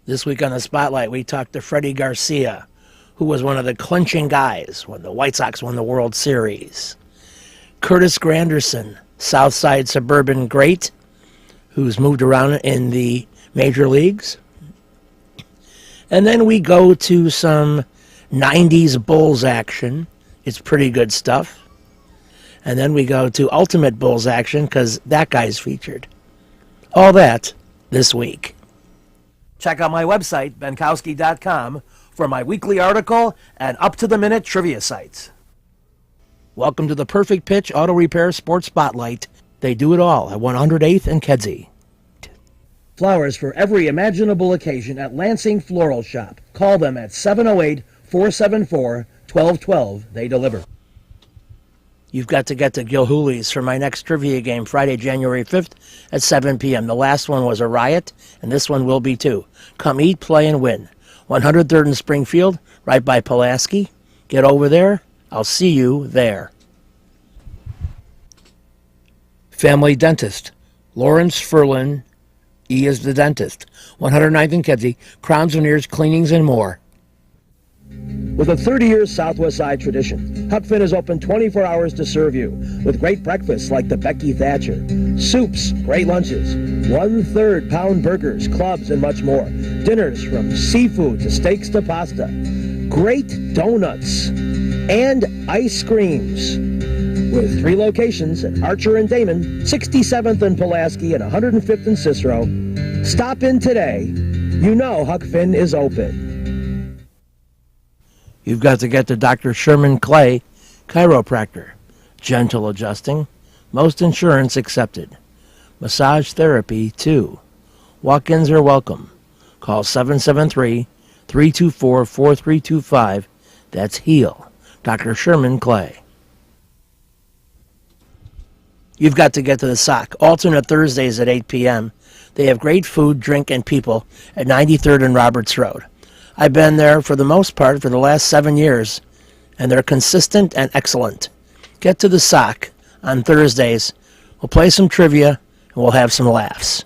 This week on the Spotlight, we talked to Freddie Garcia, who was one of the clinching guys when the White Sox won the World Series. Curtis Granderson, Southside suburban great, who's moved around in the major leagues. And then we go to some 90s Bulls action. It's pretty good stuff. And then we go to Ultimate Bulls action because that guy's featured. All that this week. Check out my website, benkowski.com, for my weekly article and up-to-the-minute trivia sites. Welcome to the Perfect Pitch Auto Repair Sports Spotlight. They do it all at 108th and Kedzie. Flowers for every imaginable occasion at Lansing Floral Shop. Call them at 708-474-1212. They deliver. You've got to get to Gilhooly's for my next trivia game, Friday, January 5th at 7 p.m. The last one was a riot, and this one will be too. Come eat, play, and win. 103rd and Springfield, right by Pulaski. Get over there. I'll see you there. Family Dentist. Lawrence Ferlin. E is the dentist. 109th and Kedzie. Crowns, veneers, cleanings, and more. With a 30-year Southwest Side tradition, Huck Finn is open 24 hours to serve you with great breakfasts like the Becky Thatcher, soups, great lunches, 1/3 pound burgers, clubs, and much more. Dinners from seafood to steaks to pasta, great donuts, and ice creams. With 3 locations at Archer and Damon, 67th and Pulaski, and 105th and Cicero. Stop in today. You know Huck Finn is open. You've got to get to Dr. Sherman Clay, chiropractor. Gentle adjusting. Most insurance accepted. Massage therapy, too. Walk-ins are welcome. Call 773-324-4325. That's HEAL. Dr. Sherman Clay. You've got to get to the Sock. Alternate Thursdays at 8 p.m. They have great food, drink, and people at 93rd and Roberts Road. I've been there for the most part for the last 7 years, and they're consistent and excellent. Get to the Sock on Thursdays. We'll play some trivia, and we'll have some laughs.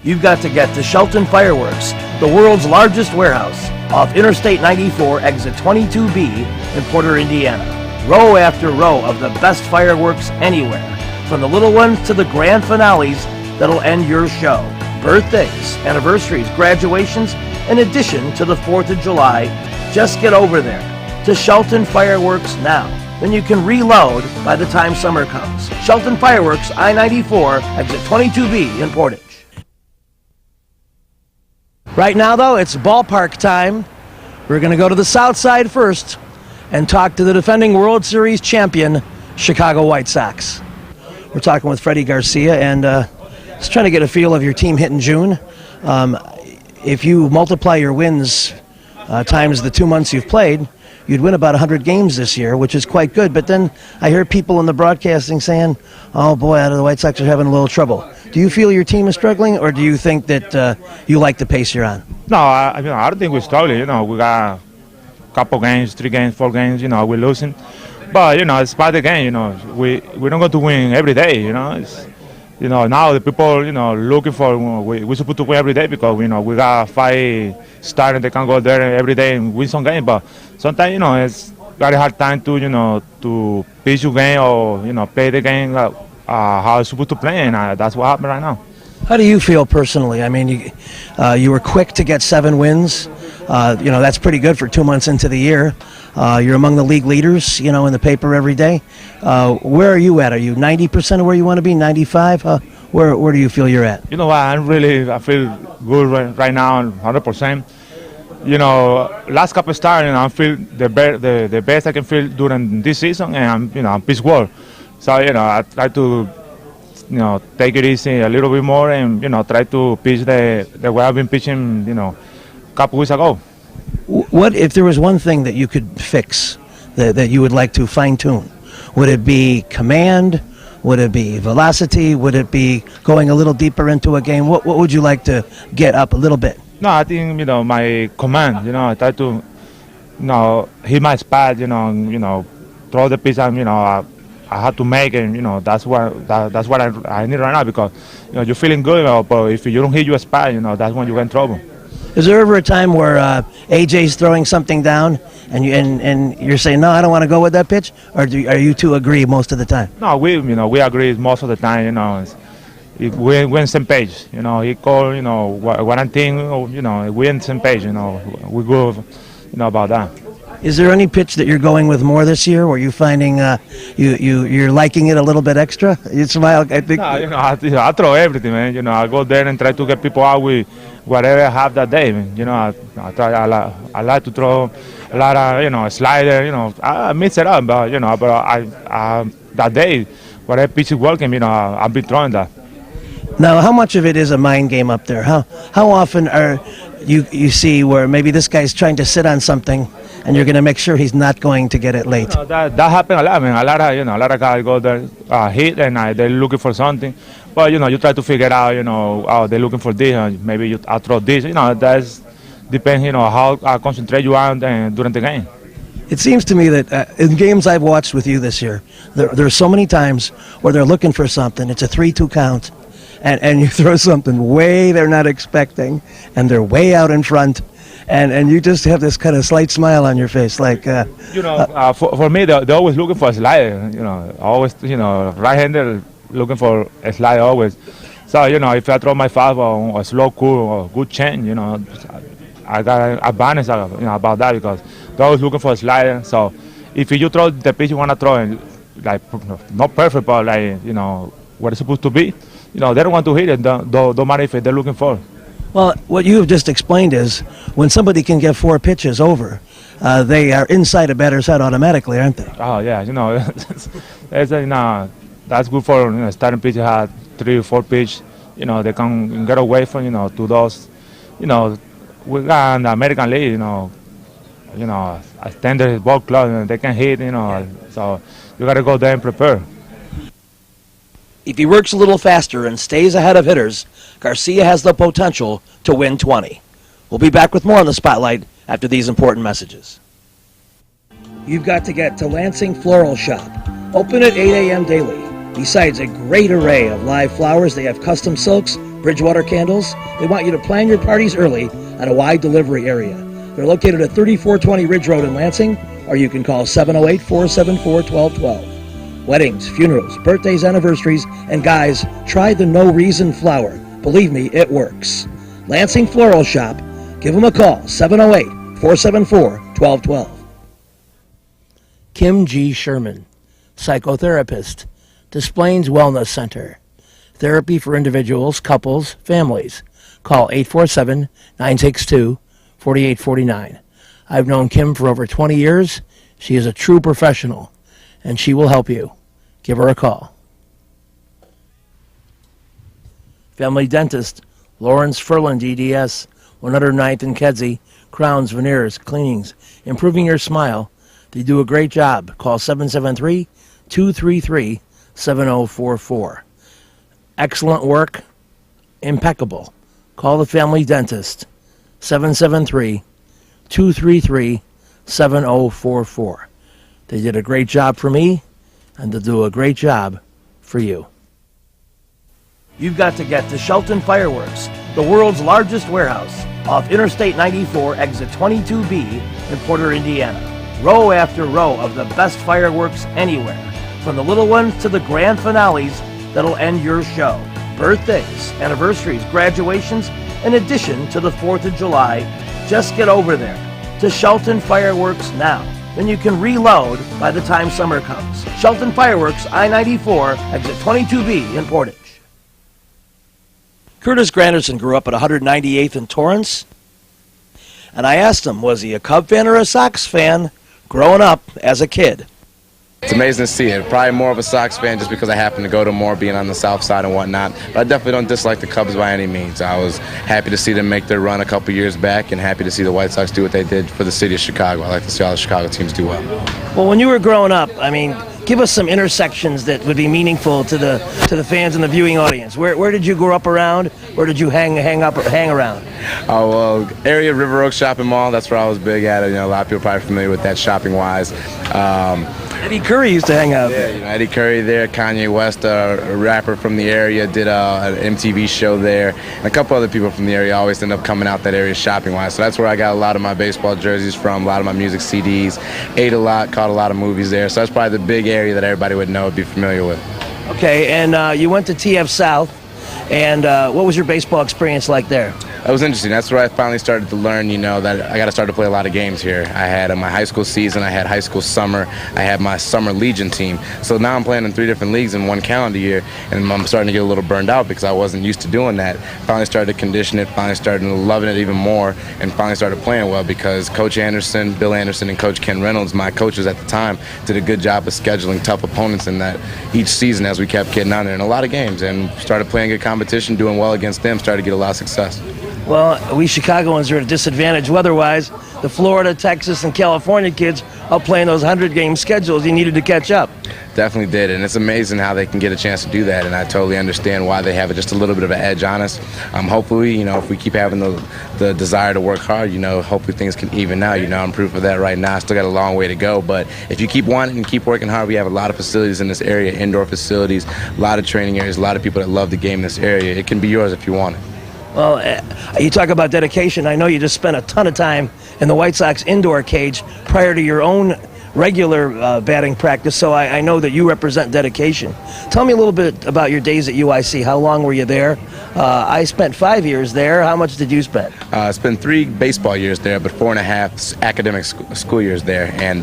You've got to get to Shelton Fireworks, the world's largest warehouse, off Interstate 94, exit 22B in Porter, Indiana. Row after row of the best fireworks anywhere, from the little ones to the grand finales that'll end your show. Birthdays, anniversaries, graduations, in addition to the 4th of July. Just get over there to Shelton Fireworks now. Then you can reload by the time summer comes. Shelton Fireworks, I-94, exit 22B in Portage. Right now, though, it's ballpark time. We're going to go to the South Side first and talk to the defending World Series champion, Chicago White Sox. We're talking with Freddie Garcia, and just trying to get a feel of your team hit in June. If you multiply your wins times the 2 months you've played, you'd win about 100 games this year, which is quite good. But then I hear people in the broadcasting saying, oh boy, the White Sox are having a little trouble. Do you feel your team is struggling, or do you think that you like the pace you're on? No, I don't think we're struggling. We got a couple games, 3 games, 4 games, we're losing. But, it's part of the game, we don't go to win every day, It's, now the people, looking for, we're supposed to win every day because, we got 5 stars and they can go there every day and win some game. But sometimes, it's very hard time to, to pitch your game or, play the game how it's supposed to play, and that's what happened right now. How do you feel personally? I mean, you were quick to get 7 wins. That's pretty good for 2 months into the year. You're among the league leaders, in the paper every day. Where are you at? Are you 90% of where you want to be, 95? Where do you feel you're at? You know what, I feel good right now, 100%. Last couple of starts, I feel the best I can feel during this season, and I'm pitch well. So, I try to, take it easy a little bit more and, try to pitch the way I've been pitching, a couple weeks ago. What if there was one thing that you could fix, that you would like to fine-tune? Would it be command? Would it be velocity? Would it be going a little deeper into a game? What would you like to get up a little bit? No, I think, my command, I try to, hit my spot, throw the pitch and, I have to make it. You know, that's what I need right now because you're feeling good, but if you don't hit your spot, that's when you get in trouble. Is there ever a time where AJ's throwing something down and you're saying, no, I don't want to go with that pitch? Or are you two agree most of the time? No, we agree most of the time. We're on same page. He called. What I'm thinking. We're on same page. We go. About that. Is there any pitch that you're going with more this year? Where you finding you're liking it a little bit extra? You smile. I think. No, I throw everything, man. I go there and try to get people out with whatever I have that day, man. I like to throw a lot of slider. I mix it up, but I that day whatever pitch is working, I've been throwing that. Now, how much of it is a mind game up there? How often are you see where maybe this guy's trying to sit on something and you're going to make sure he's not going to get it late? That happens a lot, man. A lot of guys go there, hit, and they're looking for something. But you try to figure out, oh, they're looking for this, and maybe I throw this. That's depends, how concentrate you are during the game. It seems to me that in games I've watched with you this year, there are so many times where they're looking for something. It's a 3-2 count, and you throw something way they're not expecting, and they're way out in front. And you just have this kind of slight smile on your face, like for me, they're always looking for a slider. Always, right-hander looking for a slider always. So if I throw my fastball or a slow cool or good change, I got an advantage, about that because they're always looking for a slider. So if you throw the pitch you want to throw, and like not perfect, but like what it's supposed to be, they don't want to hit it. Don't matter if they're looking for. Well, what you have just explained is when somebody can get 4 pitches over, they are inside a batter's head automatically, aren't they? Oh, yeah, that's good for starting pitcher had 3 or 4 pitch. They can get away from, to those, we got in the American League, a standard ball club, they can hit, so you got to go there and prepare. If he works a little faster and stays ahead of hitters, Garcia has the potential to win 20. We'll be back with more on the Spotlight after these important messages. You've got to get to Lansing Floral Shop. Open at 8 a.m. daily. Besides a great array of live flowers, they have custom silks, Bridgewater candles. They want you to plan your parties early at a wide delivery area. They're located at 3420 Ridge Road in Lansing, or you can call 708-474-1212. Weddings, funerals, birthdays, anniversaries, and guys, try the No Reason flower. Believe me, it works. Lansing Floral Shop. Give them a call, 708-474-1212. Kim G. Sherman, psychotherapist, Des Plaines Wellness Center. Therapy for individuals, couples, families. Call 847-962-4849. I've known Kim for over 20 years. She is a true professional, and she will help you. Give her a call. Family Dentist, Lawrence Furlan, DDS, 109th and Kedzie, crowns, veneers, cleanings, improving your smile. They do a great job. Call 773-233-7044. Excellent work, impeccable. Call the Family Dentist, 773-233-7044. They did a great job for me, and they'll do a great job for you. You've got to get to Shelton Fireworks, the world's largest warehouse, off Interstate 94, exit 22B in Porter, Indiana. Row after row of the best fireworks anywhere, from the little ones to the grand finales that'll end your show. Birthdays, anniversaries, graduations, in addition to the 4th of July. Just get over there to Shelton Fireworks now. Then you can reload by the time summer comes. Shelton Fireworks, I-94, exit 22B in Portage. Curtis Granderson grew up at 198th and Torrance, and I asked him, was he a Cub fan or a Sox fan growing up as a kid? It's amazing to see it. Probably more of a Sox fan just because I happen to go to more, being on the south side and whatnot. But I definitely don't dislike the Cubs by any means. I was happy to see them make their run a couple years back and happy to see the White Sox do what they did for the city of Chicago. I like to see all the Chicago teams do well. Well, when you were growing up, I mean, give us some intersections that would be meaningful to the fans and the viewing audience. Where did you grow up around? Where did you hang around? Oh, well, area River Oaks Shopping Mall, that's where I was big at. A lot of people are probably familiar with that shopping-wise. Eddie Curry used to hang out Yeah, there. you know, Eddie Curry there, Kanye West, a rapper from the area, did an MTV show there, and a couple other people from the area always end up coming out that area shopping-wise. So that's where I got a lot of my baseball jerseys from, a lot of my music CDs, ate a lot, caught a lot of movies there. So that's probably the big area that everybody would know, be familiar with. Okay, and you went to TF South, and what was your baseball experience like there? It was interesting. That's where I finally started to learn, you know, that I got to start to play a lot of games here. I had my high school season, I had high school summer, I had my summer Legion team. So now I'm playing in 3 different leagues in one calendar year, and I'm starting to get a little burned out because I wasn't used to doing that. Finally started to condition it, finally started loving it even more, and finally started playing well because Coach Anderson, Bill Anderson, and Coach Ken Reynolds, my coaches at the time, did a good job of scheduling tough opponents in that each season as we kept getting on there in a lot of games and started playing good competition, doing well against them, started to get a lot of success. Well, we Chicagoans are at a disadvantage weather-wise. The Florida, Texas, and California kids are playing those 100-game schedules. You needed to catch up. Definitely did, and it's amazing how they can get a chance to do that, and I totally understand why they have just a little bit of an edge on us. Hopefully, you know, if we keep having the desire to work hard, you know, hopefully things can even out. You know, I'm proof of that right now. I still got a long way to go, but if you keep wanting and keep working hard, we have a lot of facilities in this area, indoor facilities, a lot of training areas, a lot of people that love the game in this area. It can be yours if you want it. Well, you talk about dedication. I know you just spent a ton of time in the White Sox indoor cage prior to your own regular batting practice, so I know that you represent dedication. Tell me a little bit about your days at UIC. How long were you there? I spent 5 years there. How much did you spend? I spent 3 baseball years there, but 4.5 academic school years there. And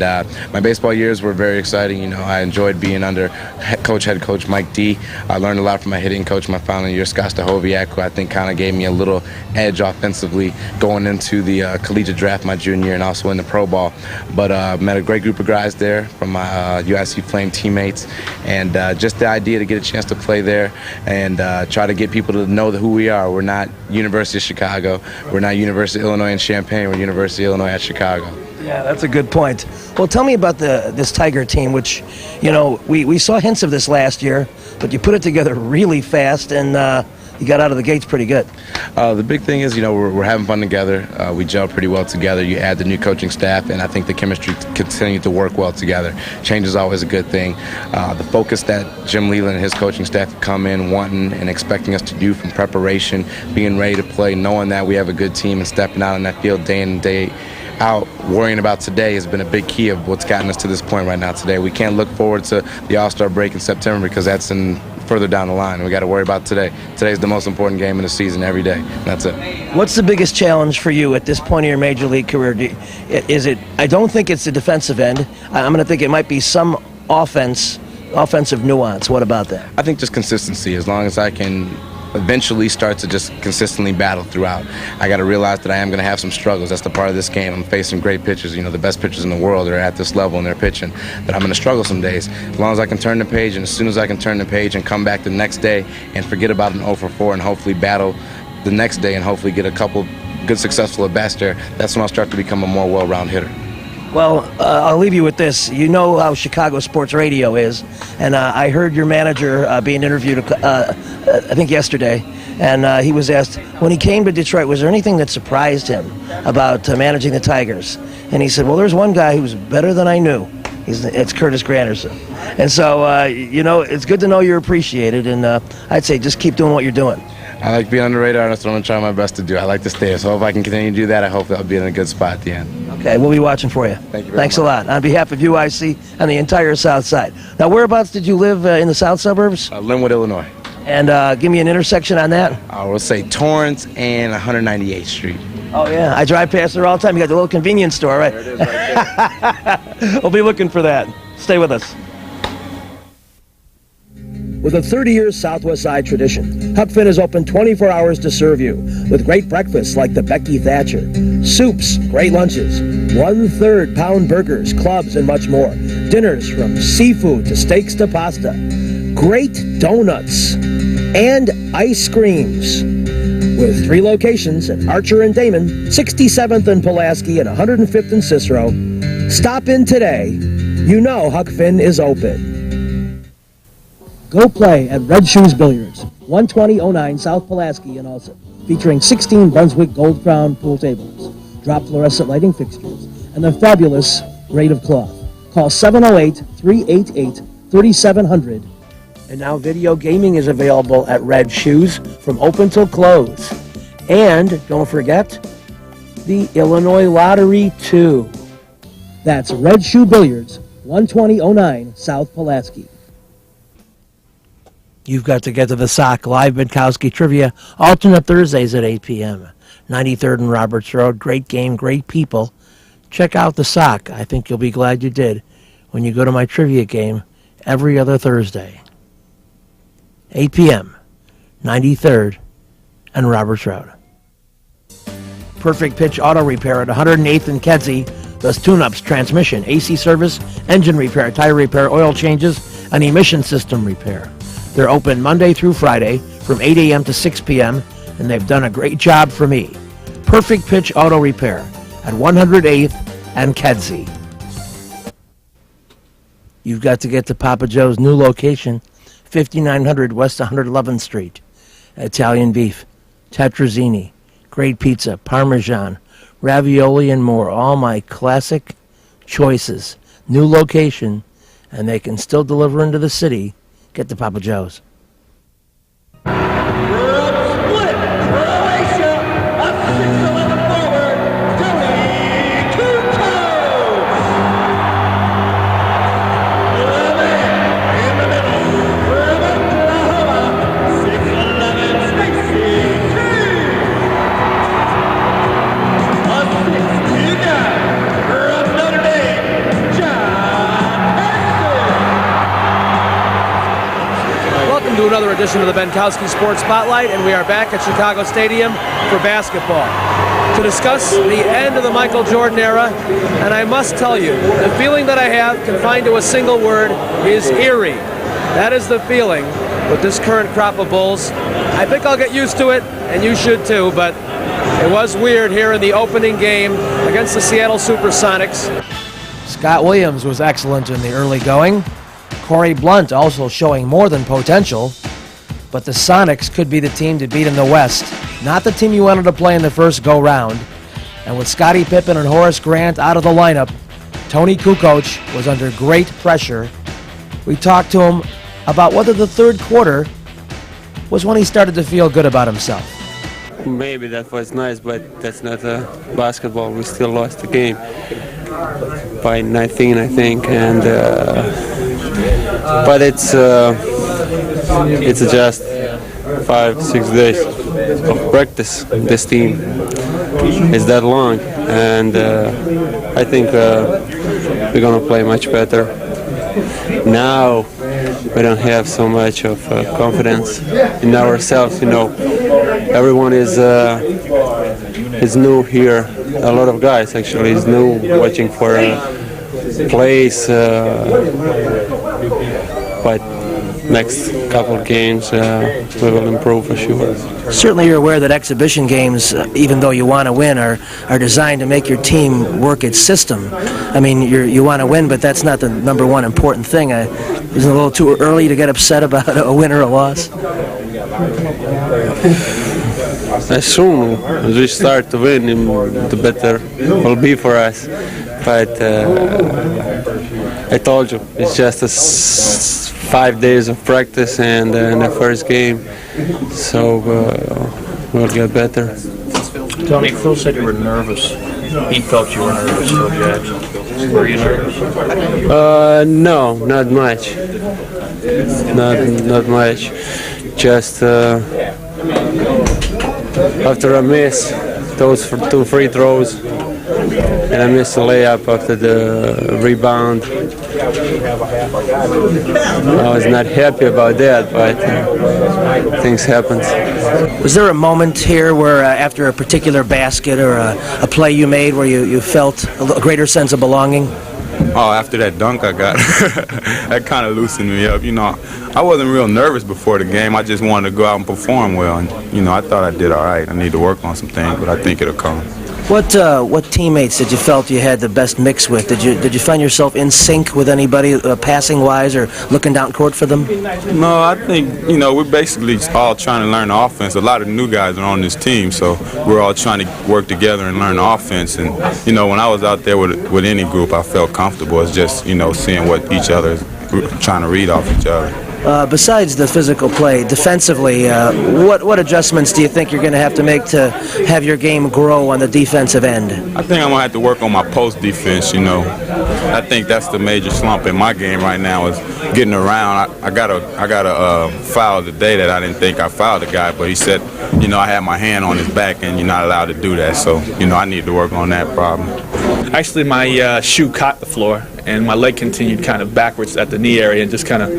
my baseball years were very exciting. You know, I enjoyed being under head coach Mike D. I learned a lot from my hitting coach my final year, Scott Stahoviak, who I think kind of gave me a little edge offensively going into the collegiate draft my junior year and also in the pro ball. But met a great group of guys there from my UIC Flame teammates, and just the idea to get a chance to play there and try to get people to know who we are. We're not University of Chicago. We're not University of Illinois in Champaign. We're University of Illinois at Chicago. Yeah, that's a good point. Well, tell me about this Tiger team, which, you know, we saw hints of this last year, but you put it together really fast, and you got out of the gates pretty good. The big thing is, you know, we're having fun together. We gel pretty well together. You add the new coaching staff, and I think the chemistry continues to work well together. Change is always a good thing. The focus that Jim Leland and his coaching staff have come in wanting and expecting us to do from preparation, being ready to play, knowing that we have a good team and stepping out on that field day in and day out, worrying about today has been a big key of what's gotten us to this point right now today. We can't look forward to the All-Star break in September because that's further down the line. We got to worry about today. Today's the most important game of the season every day. That's it. What's the biggest challenge for you at this point of your major league career? Is it? I don't think it's the defensive end. I'm going to think it might be some offensive nuance. What about that? I think just consistency. As long as I can eventually start to just consistently battle throughout. I got to realize that I am going to have some struggles. That's the part of this game. I'm facing great pitchers. You know, the best pitchers in the world are at this level and they're pitching. That I'm going to struggle some days. As long as I can turn the page, and as soon as I can turn the page and come back the next day and forget about an 0 for 4 and hopefully battle the next day and hopefully get a couple good successful at-bats there, that's when I'll start to become a more well-rounded hitter. Well, I'll leave you with this. You know how Chicago sports radio is, and I heard your manager being interviewed, I think yesterday, and he was asked, when he came to Detroit, was there anything that surprised him about managing the Tigers? And he said, well, there's one guy who's better than I knew. It's Curtis Granderson. And so, you know, it's good to know you're appreciated, and I'd say just keep doing what you're doing. I like being on the radar, and that's what I'm going to try my best to do. I like to stay. So if I can continue to do that, I hope I'll be in a good spot at the end. Okay, we'll be watching for you. Thank you very much. Thanks a lot. On behalf of UIC and the entire South Side. Now, whereabouts did you live in the South Suburbs? Linwood, Illinois. And give me an intersection on that. I will say Torrance and 198th Street. Oh, yeah. I drive past there all the time. You got the little convenience store, right? There it is right there. We'll be looking for that. Stay with us. With a 30-year Southwest Side tradition, Huck Finn is open 24 hours to serve you with great breakfasts like the Becky Thatcher, soups, great lunches, 1/3 pound burgers, clubs, and much more. Dinners from seafood to steaks to pasta, great donuts, and ice creams. With 3 locations at Archer and Damon, 67th and Pulaski, and 105th and Cicero. Stop in today. You know Huck Finn is open. Go play at Red Shoes Billiards, 12009 South Pulaski in Ulsan, featuring 16 Brunswick Gold Crown pool tables, drop fluorescent lighting fixtures, and the fabulous Raid of Cloth. Call 708-388-3700. And now video gaming is available at Red Shoes from open till close. And don't forget, the Illinois Lottery, too. That's Red Shoe Billiards, 12009 South Pulaski. You've got to get to the Sock live Bienkowski trivia, alternate Thursdays at 8 p.m. 93rd and Roberts Road. Great game, great people. Check out the Sock. I think you'll be glad you did when you go to my trivia game every other Thursday. 8 p.m., 93rd and Roberts Road. Perfect Pitch Auto Repair at 108th and Kedzie does tune-ups, transmission, AC service, engine repair, tire repair, oil changes, and emission system repair. They're open Monday through Friday from 8 a.m. to 6 p.m., and they've done a great job for me. Perfect Pitch Auto Repair at 108th and Kedzie. You've got to get to Papa Joe's new location, 5900 West 111th Street. Italian beef, tetrazzini, great pizza, parmesan, ravioli, and more. All my classic choices. New location, and they can still deliver into the city. Get to Papa Joe's. Another edition of the Bienkowski Sports Spotlight, and we are back at Chicago Stadium for basketball to discuss the end of the Michael Jordan era. And I must tell you, the feeling that I have, confined to a single word, is eerie. That is the feeling with this current crop of Bulls. I think I'll get used to it, and you should too, but it was weird here in the opening game against the Seattle Supersonics. Scott Williams was excellent in the early going. Corey Blunt also showing more than potential, but the Sonics could be the team to beat in the West. Not the team you wanted to play in the first go-round. And with Scottie Pippen and Horace Grant out of the lineup, Tony Kukoc was under great pressure. We talked to him about whether the third quarter was when he started to feel good about himself. Maybe that was nice, but that's not basketball. We still lost the game by 19, I think, and but it's just 5-6 days of practice. This team is that long, and I think we're gonna play much better. Now we don't have so much of confidence in ourselves. You know, everyone is new here. A lot of guys actually is new, watching for plays, but next couple of games we will improve for sure. Certainly you're aware that exhibition games, even though you want to win, are designed to make your team work its system. I mean, you want to win, but that's not the number one important thing. Isn't it a little too early to get upset about a win or a loss? As soon as we start to win, the better will be for us. But I told you, it's just 5 days of practice and the first game, so we'll get better. Tony, Phil said you were nervous. He felt you were nervous, Phil Jackson. Were you nervous? No, not much. Not much. Just after I miss those 2 free throws, and I missed the layup after the rebound. I was not happy about that, but things happen. Was there a moment here where after a particular basket or a play you made where you felt a greater sense of belonging? Oh, after that dunk I got, that kind of loosened me up. You know, I wasn't real nervous before the game. I just wanted to go out and perform well. And, you know, I thought I did all right. I need to work on some things, but I think it'll come. What teammates did you felt you had the best mix with? Did you find yourself in sync with anybody, passing wise, or looking down court for them? No, I think, we're basically all trying to learn the offense. A lot of new guys are on this team, so we're all trying to work together and learn the offense. And, when I was out there with any group, I felt comfortable. It's just, seeing what each other is trying to read off each other. Besides the physical play, defensively, what adjustments do you think you're going to have to make to have your game grow on the defensive end? I think I'm going to have to work on my post defense, I think that's the major slump in my game right now is getting around. I got a foul today that I didn't think I fouled the guy, but he said, I had my hand on his back and you're not allowed to do that. So, I need to work on that problem. Actually, my shoe caught the floor, and my leg continued kind of backwards at the knee area and just kind of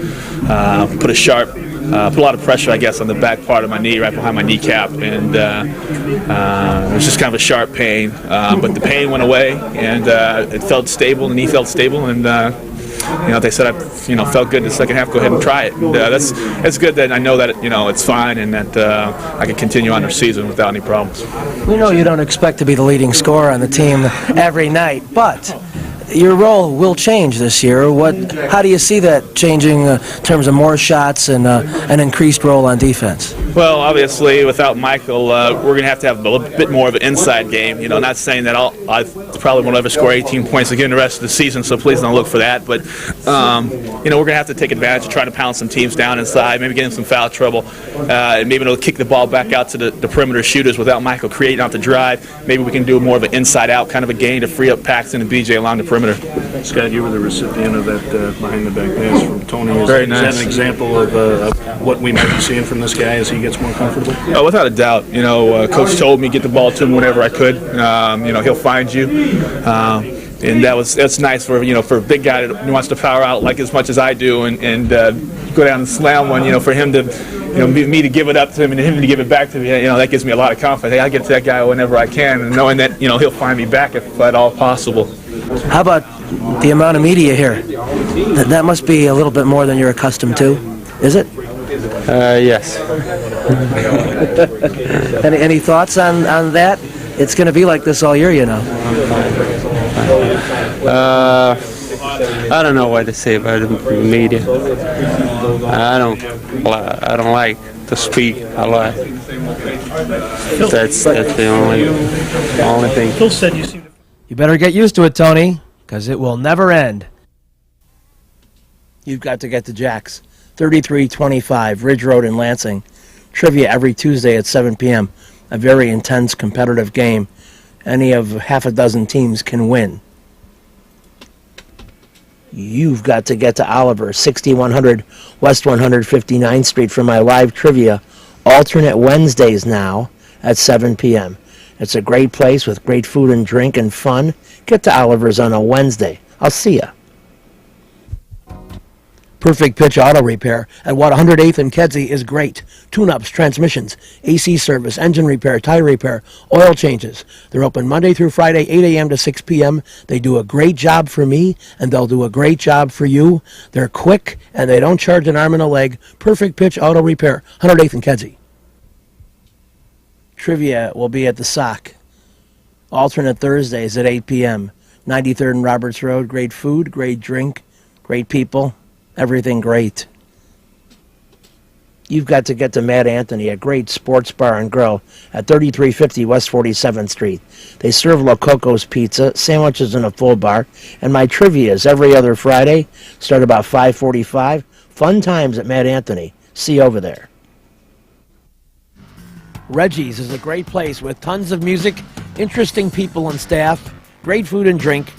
put a lot of pressure, I guess, on the back part of my knee, right behind my kneecap, and it was just kind of a sharp pain. But the pain went away, and it felt stable. The knee felt stable, and they said I, felt good in the second half. Go ahead and try it. And, that's good that I know that it's fine, and that I can continue on the season without any problems. We know you don't expect to be the leading scorer on the team every night, but your role will change this year. How do you see that changing in terms of more shots and an increased role on defense? Well, obviously, without Michael, we're going to have a little bit more of an inside game. Not saying that I probably won't ever score 18 points again the rest of the season, so please don't look for that. But, we're going to have to take advantage of trying to pound some teams down inside, maybe get in some foul trouble, and maybe it'll kick the ball back out to the perimeter shooters without Michael creating out the drive. Maybe we can do more of an inside-out kind of a game to free up Paxton and BJ along the perimeter. Scott, you were the recipient of that behind-the-back pass from Tony. Very nice. Is that an example of what we might be seeing from this guy as he gets more comfortable? Oh, without a doubt. Coach told me get the ball to him whenever I could. He'll find you. And that's nice for a big guy that wants to power out like as much as I do and go down and slam one. For him to, me to give it up to him and him to give it back to me. That gives me a lot of confidence. Hey, I get to that guy whenever I can, and knowing that he'll find me back if at all possible. How about the amount of media here? That must be a little bit more than you're accustomed to, is it? Yes. Any thoughts on that? It's going to be like this all year, I don't know what to say about the media. I don't like to speak a lot. That's the only thing. Phil said you seem to... You better get used to it, Tony, because it will never end. You've got to get to Jack's, 3325 Ridge Road in Lansing. Trivia every Tuesday at 7 p.m. A very intense competitive game. Any of half a dozen teams can win. You've got to get to Oliver, 6100 West 159th Street for my live trivia. Alternate Wednesdays now at 7 p.m. It's a great place with great food and drink and fun. Get to Oliver's on a Wednesday. I'll see ya. Perfect Pitch Auto Repair at 108th and Kedzie is great. Tune-ups, transmissions, AC service, engine repair, tire repair, oil changes. They're open Monday through Friday, 8 a.m. to 6 p.m. They do a great job for me, and they'll do a great job for you. They're quick, and they don't charge an arm and a leg. Perfect Pitch Auto Repair, 108th and Kedzie. Trivia will be at the Sock. Alternate Thursdays at 8 p.m. 93rd and Roberts Road. Great food, great drink, great people. Everything great. You've got to get to Mad Anthony, a great sports bar and grill at 3350 West 47th Street. They serve Lococo's pizza, sandwiches in a full bar, and my trivia is every other Friday, start about 5:45. Fun times at Mad Anthony. See you over there. Reggie's is a great place with tons of music, interesting people and staff, great food and drink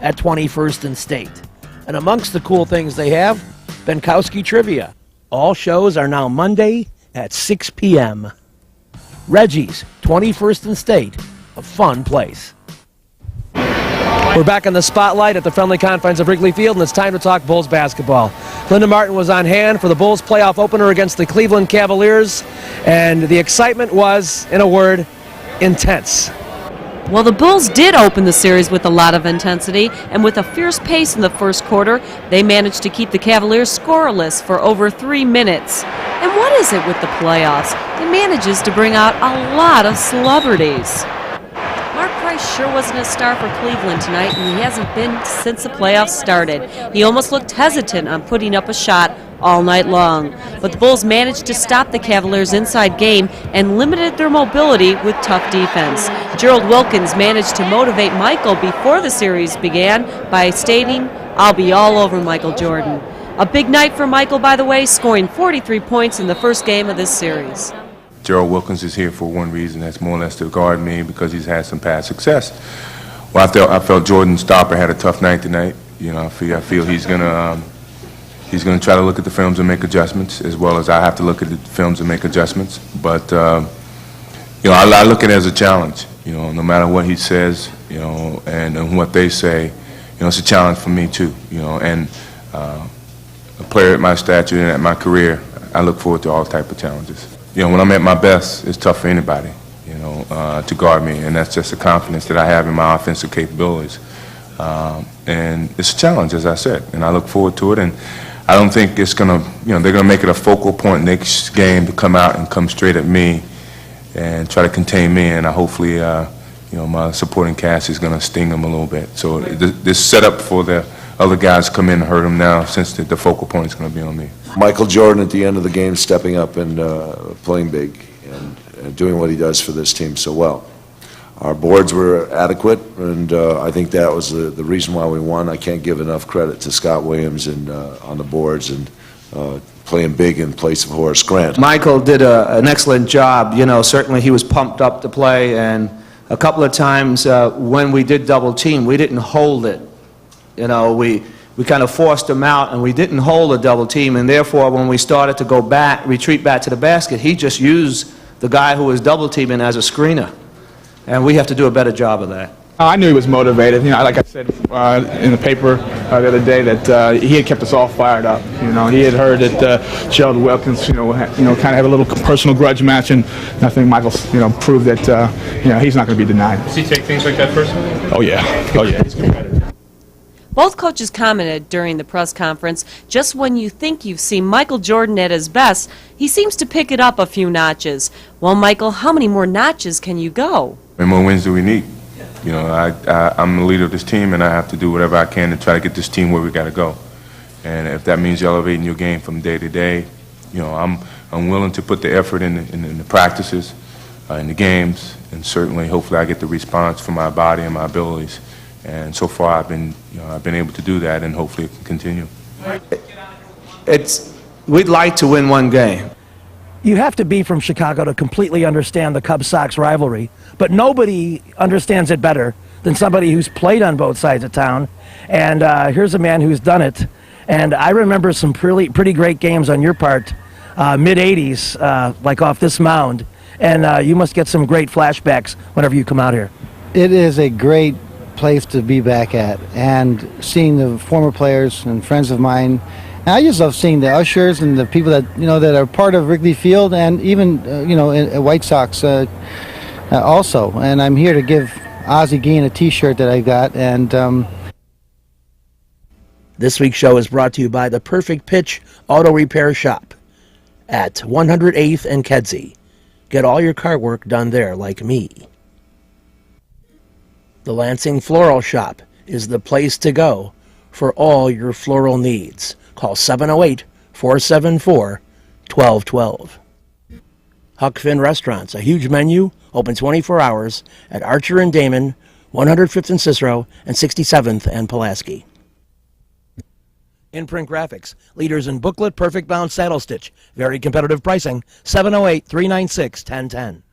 at 21st and State. And amongst the cool things they have, Benkowski Trivia. All shows are now Monday at 6 p.m. Reggie's, 21st and State, a fun place. We're back in the spotlight at the friendly confines of Wrigley Field, and it's time to talk Bulls basketball. Linda Martin was on hand for the Bulls playoff opener against the Cleveland Cavaliers, and the excitement was, in a word, intense. Well, the Bulls did open the series with a lot of intensity, and with a fierce pace in the first quarter, they managed to keep the Cavaliers scoreless for over 3 minutes. And what is it with the playoffs? It manages to bring out a lot of celebrities. Mark Price sure wasn't a star for Cleveland tonight, and he hasn't been since the playoffs started. He almost looked hesitant on putting up a shot all night long. But the Bulls managed to stop the Cavaliers' inside game and limited their mobility with tough defense. Gerald Wilkins managed to motivate Michael before the series began by stating, "I'll be all over Michael Jordan." A big night for Michael, by the way, scoring 43 points in the first game of this series. Gerald Wilkins is here for one reason, that's more or less to guard me because he's had some past success. Well, I felt Jordan Stopper had a tough night tonight. You know, I feel he's gonna try to look at the films and make adjustments, as well as I have to look at the films and make adjustments. But you know, I look at it as a challenge. You know, no matter what he says, you know, and what they say, you know, it's a challenge for me too. You know, and a player at my stature and at my career, I look forward to all type of challenges. You know, when I'm at my best, it's tough for anybody, you know, to guard me, and that's just the confidence that I have in my offensive capabilities. And it's a challenge, as I said, and I look forward to it. And I don't think it's gonna, you know, they're gonna make it a focal point next game to come out and come straight at me and try to contain me. And hopefully, you know, my supporting cast is gonna sting them a little bit. So this setup for the other guys come in and hurt them now, since the focal point is going to be on me. Michael Jordan at the end of the game stepping up and playing big and doing what he does for this team so well. Our boards were adequate, and I think that was the reason why we won. I can't give enough credit to Scott Williams and on the boards and playing big in place of Horace Grant. Michael did an excellent job. You know, certainly he was pumped up to play, and a couple of times when we did double team, we didn't hold it. You know, we kind of forced him out, and we didn't hold a double team, and therefore when we started to go back, retreat back to the basket, he just used the guy who was double teaming as a screener, and we have to do a better job of that. I knew he was motivated. You know, like I said in the paper the other day, that he had kept us all fired up. You know, he had heard that Gerald Wilkins, you know, kind of had a little personal grudge match, and I think Michael, you know, proved that you know, he's not going to be denied. Does he take things like that personally? Oh yeah, he's competitive. Both coaches commented during the press conference, just when you think you've seen Michael Jordan at his best, he seems to pick it up a few notches. Well, Michael, how many more notches can you go? How many more wins do we need? You know, I'm the leader of this team, and I have to do whatever I can to try to get this team where we got to go. And if that means elevating your game from day to day, you know, I'm willing to put the effort in the practices, in the games, and certainly, hopefully, I get the response from my body and my abilities. And so far, I've been able to do that, and hopefully it can continue. We'd like to win one game. You have to be from Chicago to completely understand the Cubs-Sox rivalry, but nobody understands it better than somebody who's played on both sides of town. And here's a man who's done it. And I remember some pretty great games on your part, mid-'80s, like off this mound. And you must get some great flashbacks whenever you come out here. It is a great place to be back at, and seeing the former players and friends of mine. And I just love seeing the ushers and the people that, you know, that are part of Wrigley Field, and even you know, at White Sox also. And I'm here to give Ozzie Guillen a T-shirt that I got. And this week's show is brought to you by the Perfect Pitch Auto Repair Shop at 108th and Kedzie. Get all your car work done there, like me. The Lansing Floral Shop is the place to go for all your floral needs. Call 708-474-1212. Huck Finn Restaurants, a huge menu, open 24 hours at Archer and Damon, 105th and Cicero, and 67th and Pulaski. Imprint Graphics, leaders in booklet, perfect bound saddle stitch. Very competitive pricing, 708-396-1010.